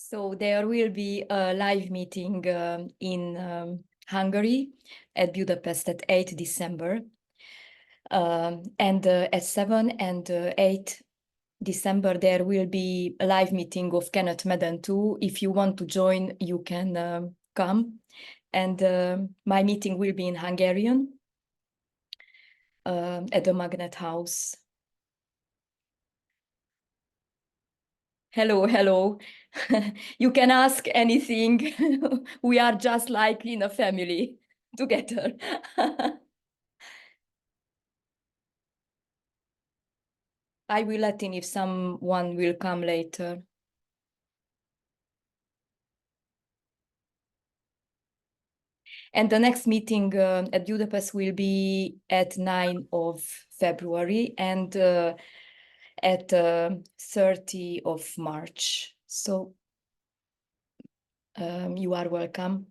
So there will be a live meeting in Hungary at Budapest at 8 December. And at 7 and 8 December, there will be a live meeting of Kenneth Madden too. If you want to join, you can come. And my meeting will be in Hungarian at the Magnet House. Hello, hello. You can ask anything. We are just like in a family together. I will let in if someone will come later. And the next meeting at Budapest will be at 9 of February and at 30 of March. So you are welcome.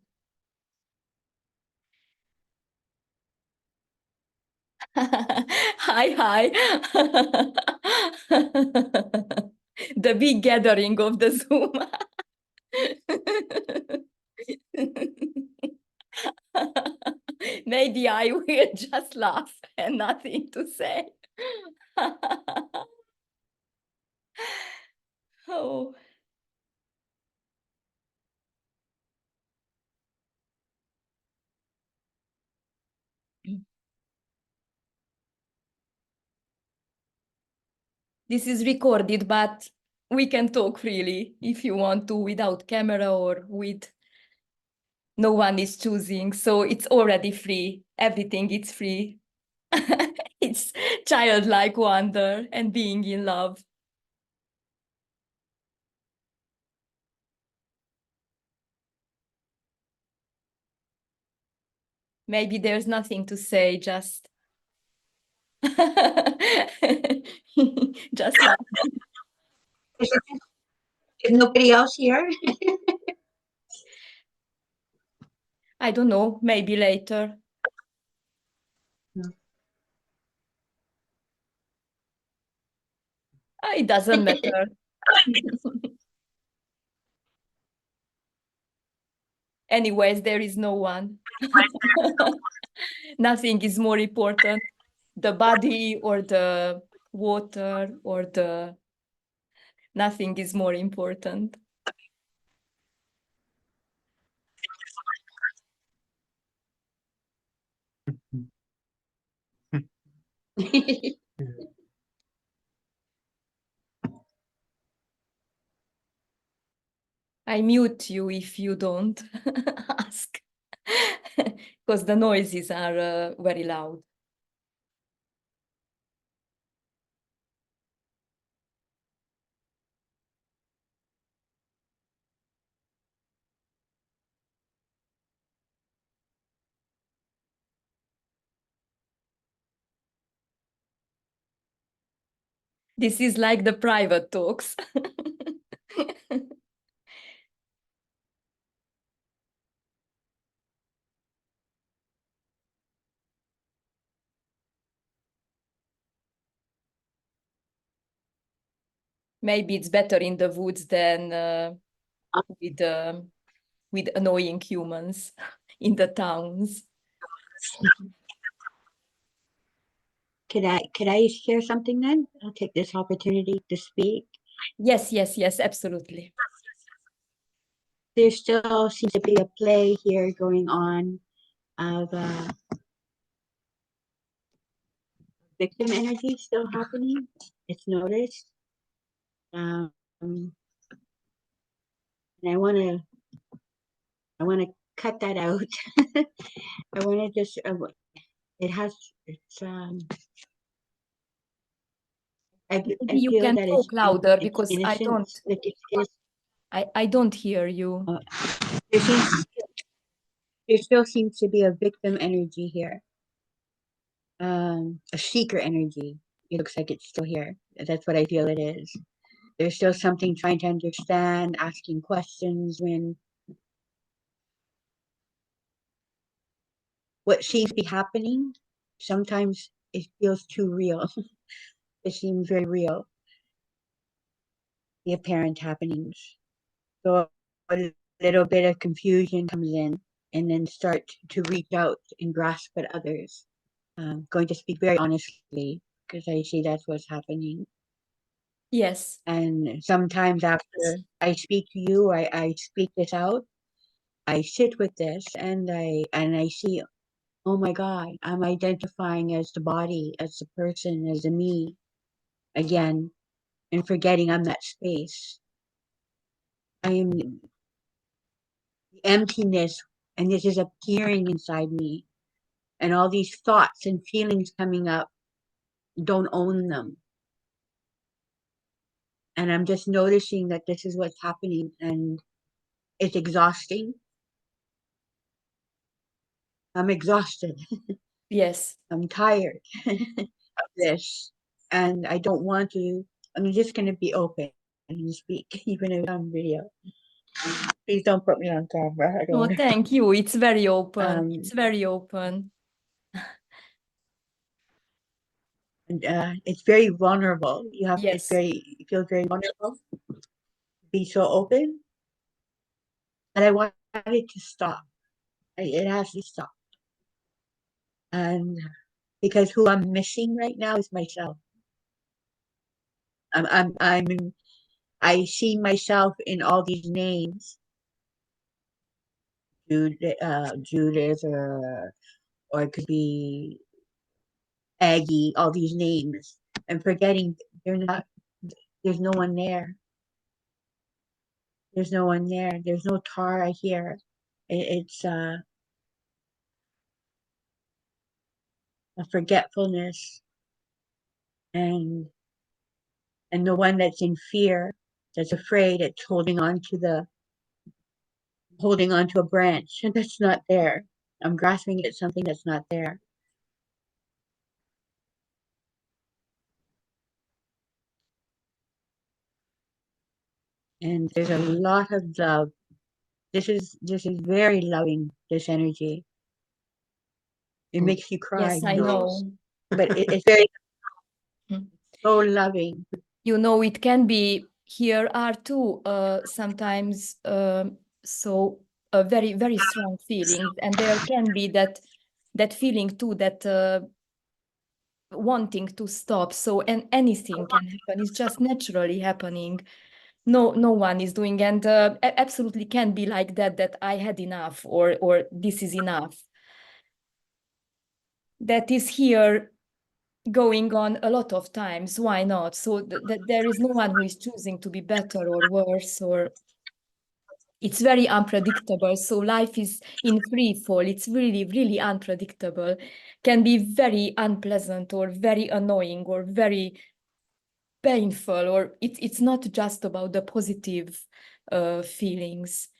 Hi, hi. The big gathering of the Zoom. Maybe I will just laugh and nothing to say. Oh. This is recorded, but we can talk freely if you want to, without camera or with no one is choosing. So it's already free. Everything is free. It's childlike wonder and being in love. Maybe there's nothing to say, just just like Is nobody else here? I don't know, maybe later. It doesn't matter. Anyways, there is no one. Nothing is more important. The body or the water or the nothing is more important. I mute you if you don't ask, because the noises are very loud. This is like the private talks. Maybe it's better in the woods than with annoying humans in the towns. Could I share something then? I'll take this opportunity to speak. Yes, yes, yes, absolutely. There still seems to be a play here going on of victim energy still happening. It's noticed. And I want to cut that out. I want to just it's I Maybe you feel can that talk louder because I innocence. I don't hear you. There still seems to be a victim energy here, a seeker energy. It looks like it's still here. That's what I feel it is. There's still something trying to understand, asking questions when what seems to be happening, sometimes it feels too real. It seems very real, the apparent happenings. So a little bit of confusion comes in, and then start to reach out and grasp at others. I'm going to speak very honestly because I see that's what's happening. Yes. And sometimes after I speak to you, I speak this out. I sit with this and I see, oh my God, I'm identifying as the body, as the person, as the me again, and forgetting I'm that space. I am the emptiness, and this is appearing inside me. And all these thoughts and feelings coming up, don't own them. And I'm just noticing that this is what's happening, and it's exhausting. I'm exhausted. Yes. I'm tired of this, and I don't want to. I'm just going to be open and speak, even if I'm on video. Please don't put me on camera. I don't Oh, want to. thank you. It's very open. Um, It's very open. and, it's very vulnerable. You have to. It's Yes. very. You feel very vulnerable. Be so open, and I want it to stop. It has to stop, and because who I'm missing right now is myself. I'm I see myself in all these names, Judith, or it could be Aggie, all these names, and forgetting they're not. There's no one there. There's no one there. There's no Tara here. It's a forgetfulness, and the one that's in fear, that's afraid, it's holding on to a branch that's not there. I'm grasping at something that's not there. And there's a lot of love. This is very loving, this energy. It makes you cry, Yes, I know. but it's very Mm. so loving. You know, it can be here are too sometimes so very, very strong feelings, and there can be that feeling too, that wanting to stop. So, and anything can happen. It's just naturally happening. No one is doing, and absolutely can be like that. That I had enough, or this is enough. That is here going on a lot of times. Why not? So that there is no one who is choosing to be better or worse, or it's very unpredictable. So life is in free fall. It's really, really unpredictable. Can be very unpleasant or very annoying or very painful, or it's not just about the positive feelings.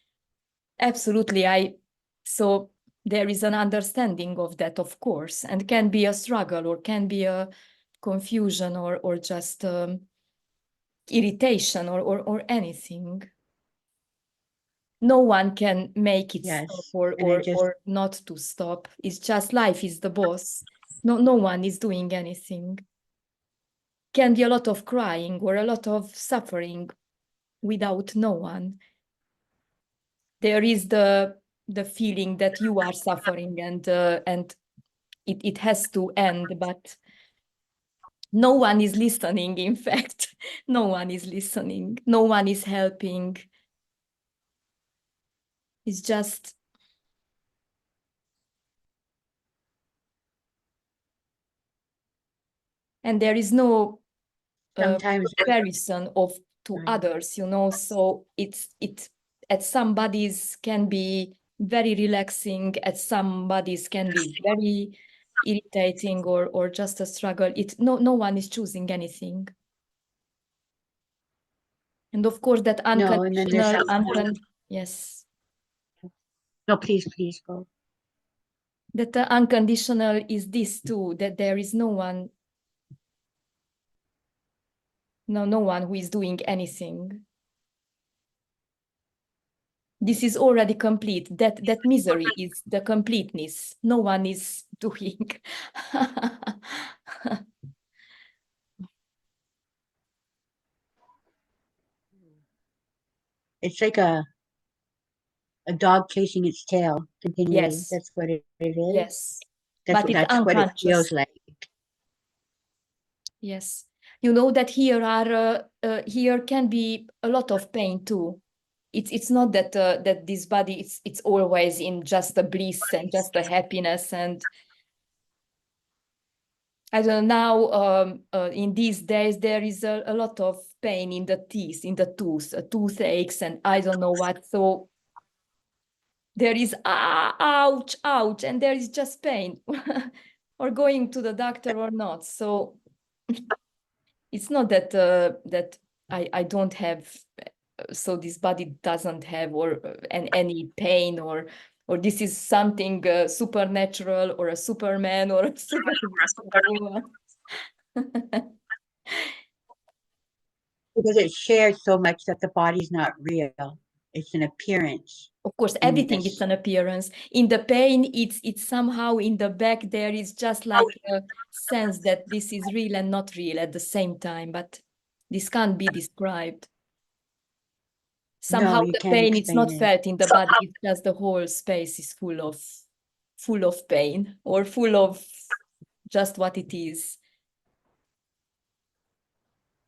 Absolutely. So there is an understanding of that, of course, and can be a struggle, or can be a confusion, or just irritation, or anything. No one can make it stop, Yes, or, and I or just or not to stop. It's just life is the boss. No one is doing anything. Can be a lot of crying or a lot of suffering without no one. There is the feeling that you are suffering, and it has to end, but no one is listening. In fact, no one is listening. No one is helping. It's just, and there is no sometimes comparison of to others, so it at some bodies can be very relaxing, at some bodies can be very irritating, or just a struggle. No one is choosing anything. And of course that no, and then there's yes, no. Please go. that the unconditional is this too, that there is no one who is doing anything. This is already complete. That misery is the completeness. No one is doing. it's like a dog chasing its tail continually. Yes, That's what it is. yes. But it's That's what it feels unconscious. like. Yes. You know that here can be a lot of pain too. It's not that that this body it's always in just a bliss and just a happiness, and I don't know, now in these days there is a lot of pain in the teeth, in the tooth, toothaches, and I don't know what. So there is ouch, ouch, and there is just pain, or going to the doctor or not. So it's not that that I don't have, so this body doesn't have or any pain, or this is something supernatural or a Superman or a superwoman. Because it's shared so much that the body's not real. It's an appearance Of course, in everything is this. an appearance. In the pain, it's somehow in the back there is just like a sense that this is real and not real at the same time, but this can't be described. Somehow No, you the can't pain, it's explain not it. felt in the body, it's just the whole space is full of pain or full of just what it is.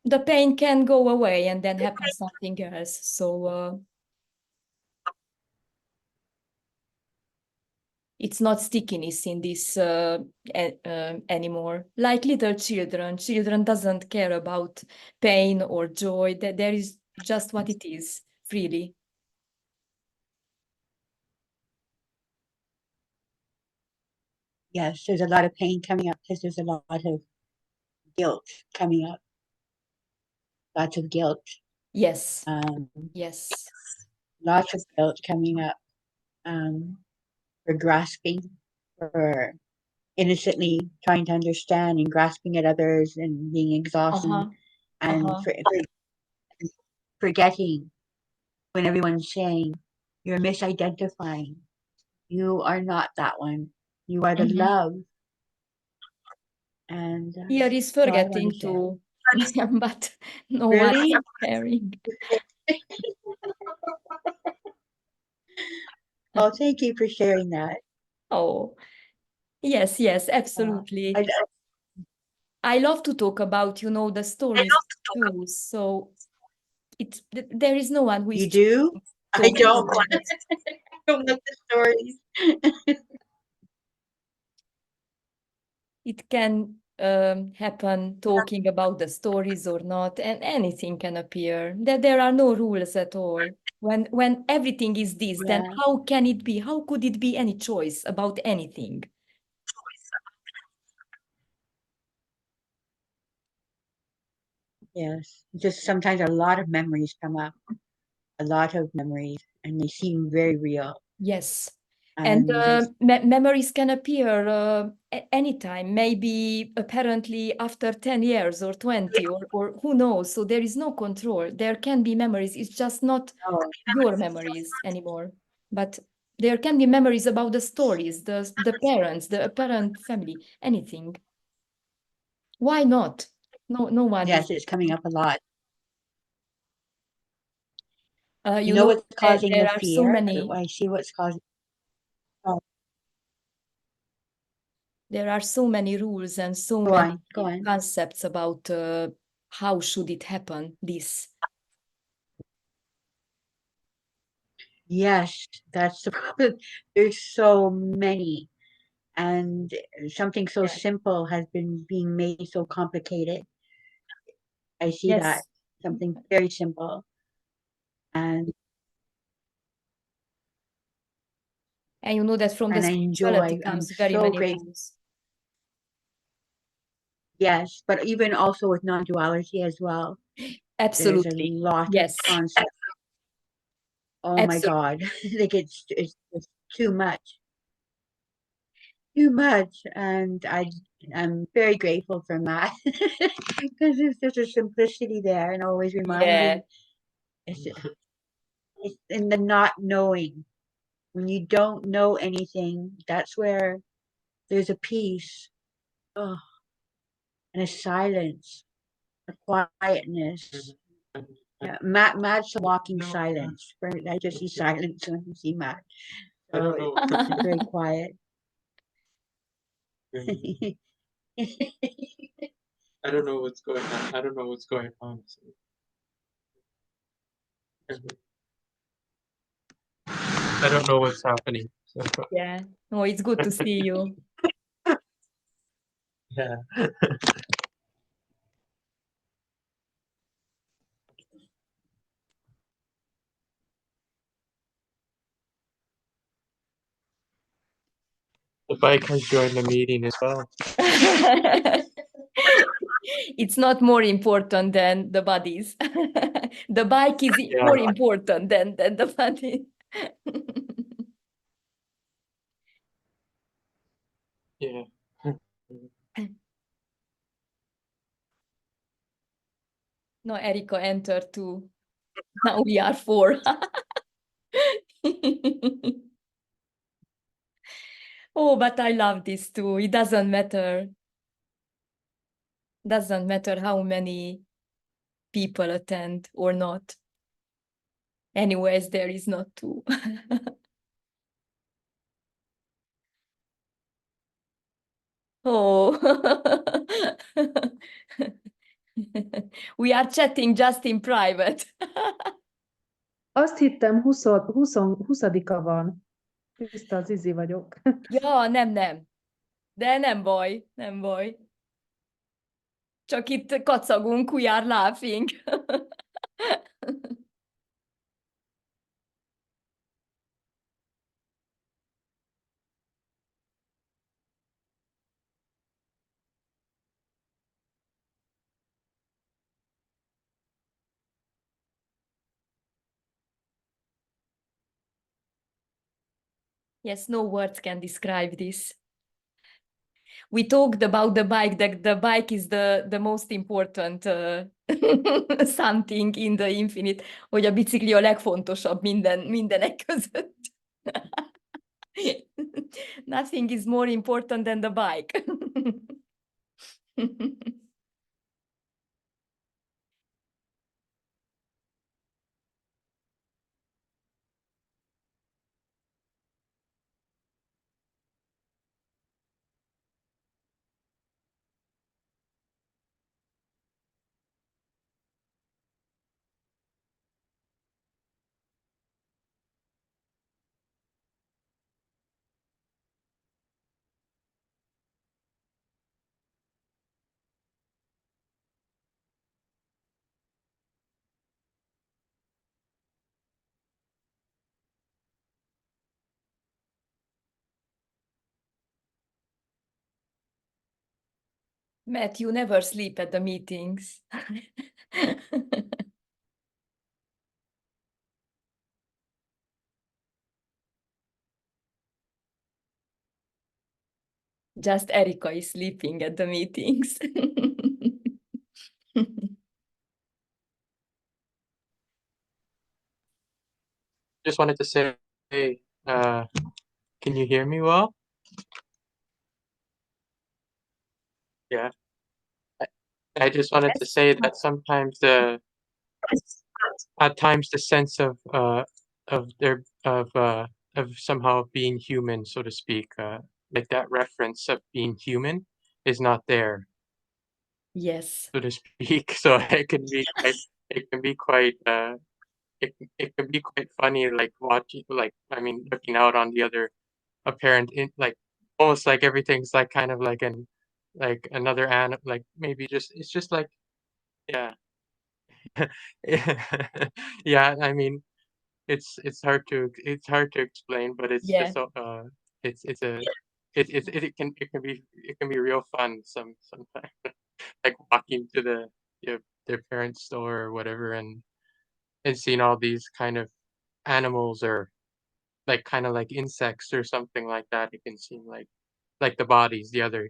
The pain can go away and then happen something else. So it's not stickiness in this anymore. Like little children doesn't care about pain or joy. That there is just what it is, freely. Yes, there's a lot of pain coming up because there's a lot of guilt coming up. Lots of guilt. Yes, Um, yes. Lots of guilt coming up for grasping, for innocently trying to understand and grasping at others and being exhausted Uh-huh, and uh-huh. for forgetting when everyone's saying you're misidentifying. You are not that one. You are the Mhm. love. And Here is that's all I want to forgetting say. too, but no one Really? is caring. Oh, thank you for sharing that. Oh, yes, yes, Uh, absolutely. I, I love to talk about, the stories too. So there is no one who is you do? I talking don't. about. I don't like the stories. It can happen talking about the stories or not, and anything can appear. There are no rules at all. When everything is this, then Yeah. how can it be? How could it be any choice about anything? Yes. Just sometimes a lot of memories come up, a lot of memories, and they seem very real. Yes. And And memories can appear anytime, maybe apparently after 10 years or 20 or who knows. So there is no control. There can be memories. It's just not oh, your memories anymore. But there can be memories about the stories, the parents, the apparent family, anything. Why not? No one is. yes, it's coming up a lot. You You know know, what's causing the there are so fear? many. I see what's causing. Oh, There are so many rules and so go many on, go on. concepts about how should it happen, this. Yes, that's the problem. There's so many, and something so Yeah. simple has been being made so complicated. I see that Yes. something very simple, and And you know that from the and I spirituality enjoy. I'm comes very so many grateful. rules. Yes, but even also with non-duality as well. There's a Absolutely. lot of Yes. concepts. Oh my Absolutely. God, like it's just too much, too much, and I'm very grateful for that because there's just a simplicity there, and always Yeah. reminding it's, it's in the not knowing. When you don't know anything, that's where there's a peace, and a silence, a quietness. Yeah, Matt's a walking silence. I just see silence when you see Matt. I don't So know. it's very quiet. I don't know what's going on. I don't know what's going on. So. I don't know what's happening. So, Yeah. Oh, it's good to see you. yeah. The bike has joined the meeting as well. It's not more important than the bodies. The bike is Yeah. more important than the body. Yeah. No, Erika entered too. Now we are four. Oh, but I love this too. It doesn't matter. Doesn't matter how many people attend or not. Anyways, there is not two. Oh. We are chatting just in private. Azt hittem, 20-a van. Tiszta az Izi vagyok. Ja, nem. De nem baj, nem baj. Csak itt kacagunk, we are laughing. Yes, no words can describe this. We talked about the bike, that the bike is the most important something in the infinite, hogy a bicikli a legfontosabb mindenek között. Nothing is more important than the bike. Matt, you never sleep at the meetings. Just Erika is sleeping at the meetings. Just wanted to say, can you hear me well? Yeah. I just wanted to say that sometimes at times the sense of somehow being human, so to speak, like that reference of being human is not there, Yes. so to speak. So it can be quite it can be quite funny, like watching, like I mean, looking out on the other apparent in like almost like everything's like kind of like another like maybe just it's just like yeah. Yeah, I mean, it's hard to explain, but it's Yeah. just so it's a it can be real fun sometimes like walking to their parents' store or whatever and seeing all these kind of animals or like kind of like insects or something like that. It can seem like the bodies, the other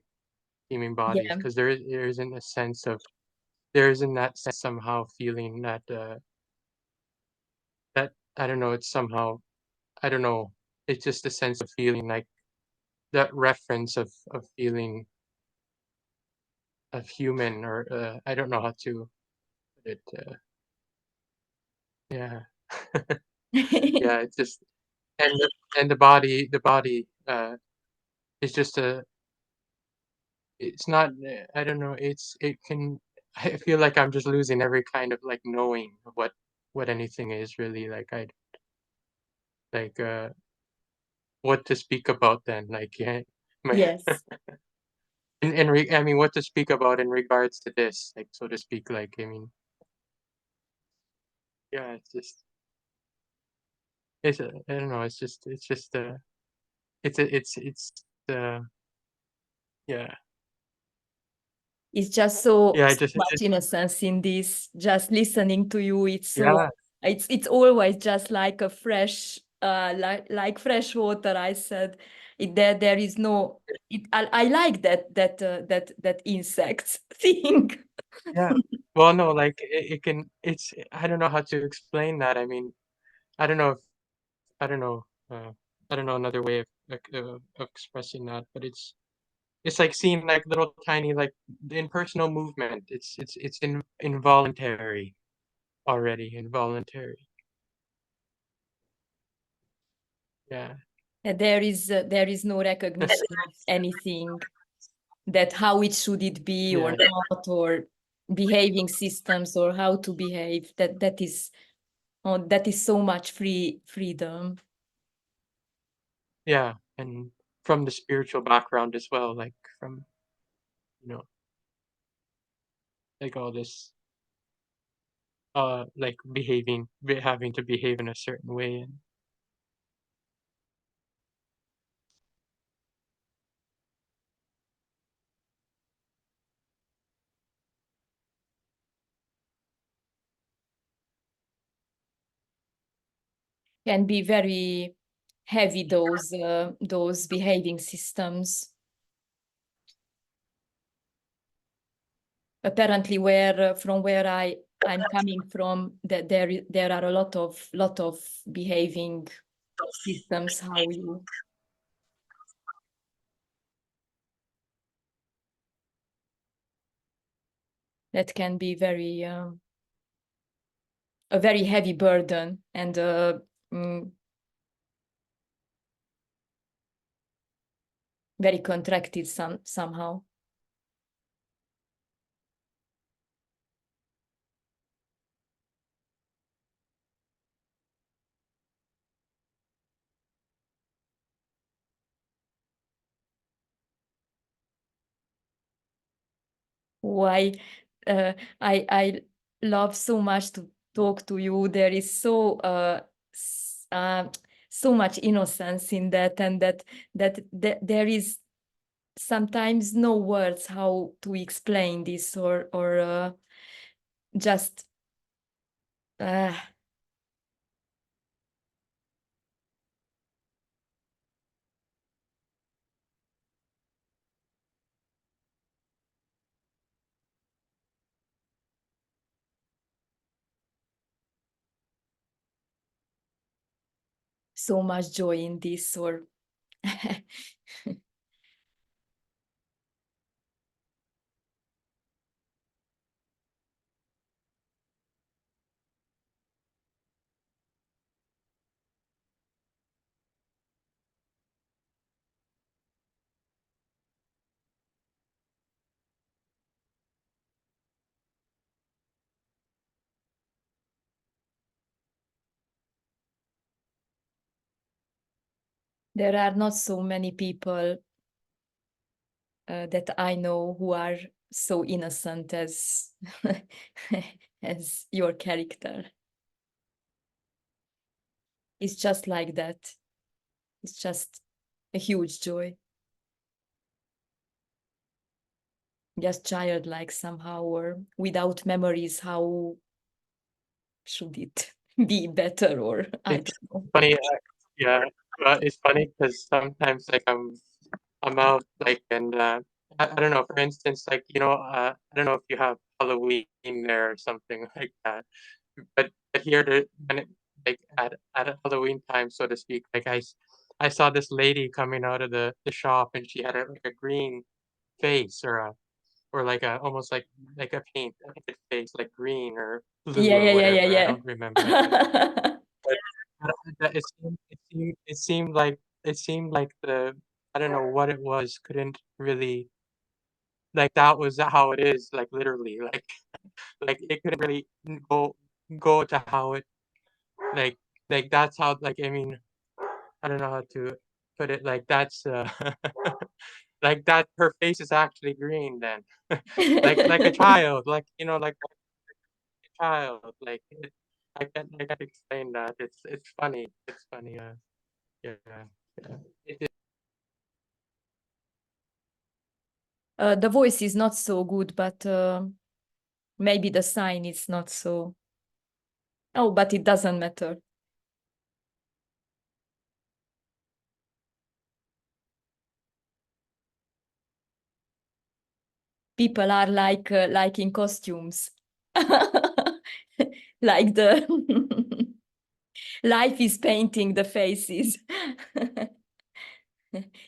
human bodies, Yeah. because there isn't a sense of there isn't that sense somehow feeling that that I don't know, it's somehow I don't know, it's just a sense of feeling like that reference of feeling of human or I don't know how to put it. Yeah. Yeah, it's just and the body is just it's not I don't know, it can I feel like I'm just losing every kind of like knowing of what anything is really like I like what to speak about then like yeah my Yes. I mean what to speak about in regards to this like so to speak like I mean yeah it's just I don't know it's uh yeah It's just so, yeah I so just much innocence in this. Just listening to you, it's so yeah it's always just like a fresh like fresh water. I said there is no I like that insects thing. yeah well no like it can I don't know how to explain that I mean I don't know if I don't know uh I don't know another way of expressing that but it's like seeing like little tiny like impersonal movement it's involuntary already involuntary yeah There is no recognition of anything that how it should it be or yeah not or behaving systems or how to behave. That is so much freedom. yeah and from the spiritual background as well like from you know like all this like having to behave in a certain way and Can be very heavy those behaving systems. Apparently, where from where I'm coming from, that there are a lot of behaving systems. How you that can be a very heavy burden and mm, very contracted somehow. Why I love so much to talk to you. There is so much innocence in that, and that there is sometimes no words how to explain this or just uh, so much joy in this or there are not so many people that I know who are so innocent as as your character. It's just like that. It's just a huge joy. Just childlike somehow, or without memories, how should it be better? Or I it's don't know. funny yeah it's funny because sometimes like I'm out like and I don't know for instance like I don't know if you have Halloween there or something like that but here when like at Halloween time so to speak like I saw this lady coming out of the shop and she had like a green face or or like a almost like a paint face, like green or blue Yeah, or yeah, yeah, whatever. I yeah, don't remember. I think. yeah. But it seemed like the I don't know what it was. Couldn't really like that was how it is. Like literally, like it couldn't really go to how it like that's how like I mean I don't know how to put it. Like that's like that. Her face is actually green then, like a child. Like you know like a child. Like I can't explain that. It's funny. It's funny. Yeah. Yeah. It The voice is not so good, but maybe the sign is not so. Oh, but it doesn't matter. People are like in costumes. Like the life is painting the faces.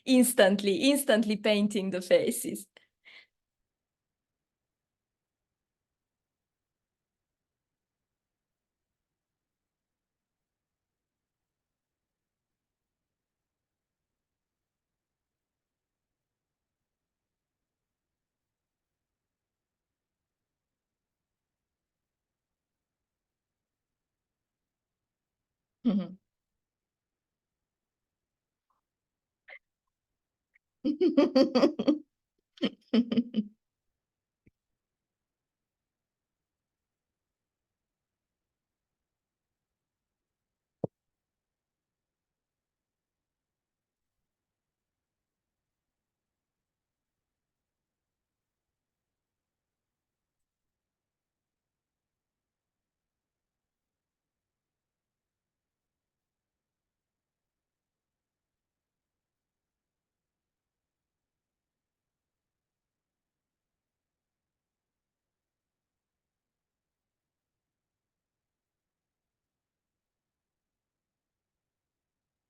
Instantly painting the faces.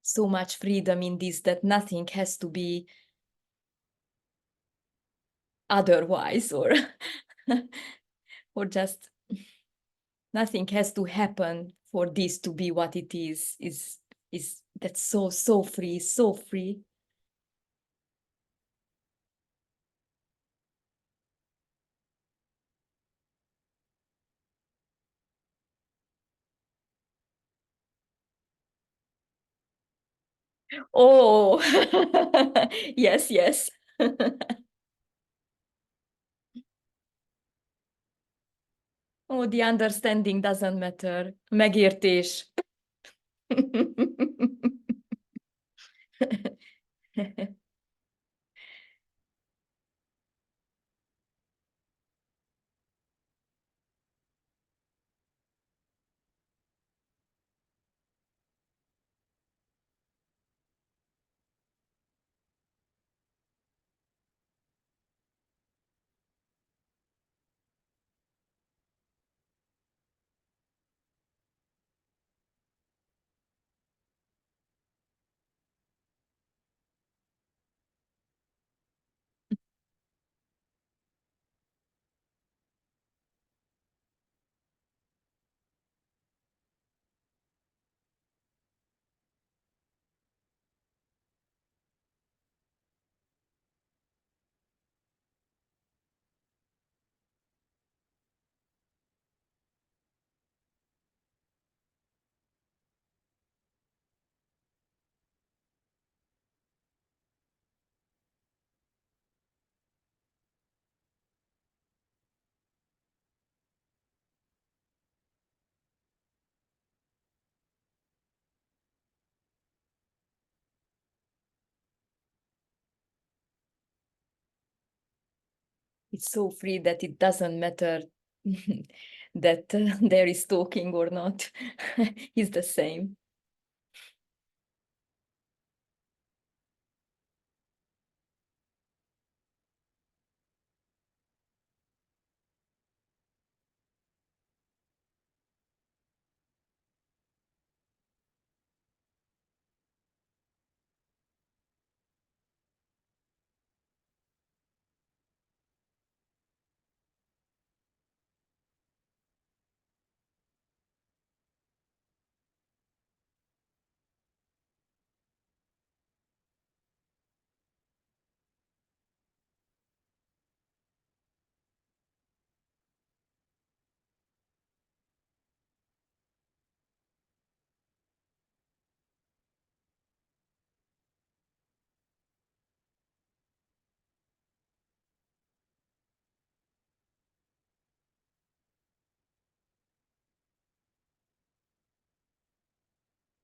So much freedom in this that nothing has to be otherwise or just nothing has to happen for this to be what it is that's so free, so free. Oh, yes. Oh, the understanding doesn't matter. Megértés. It's so free that it doesn't matter that there is talking or not. It's the same.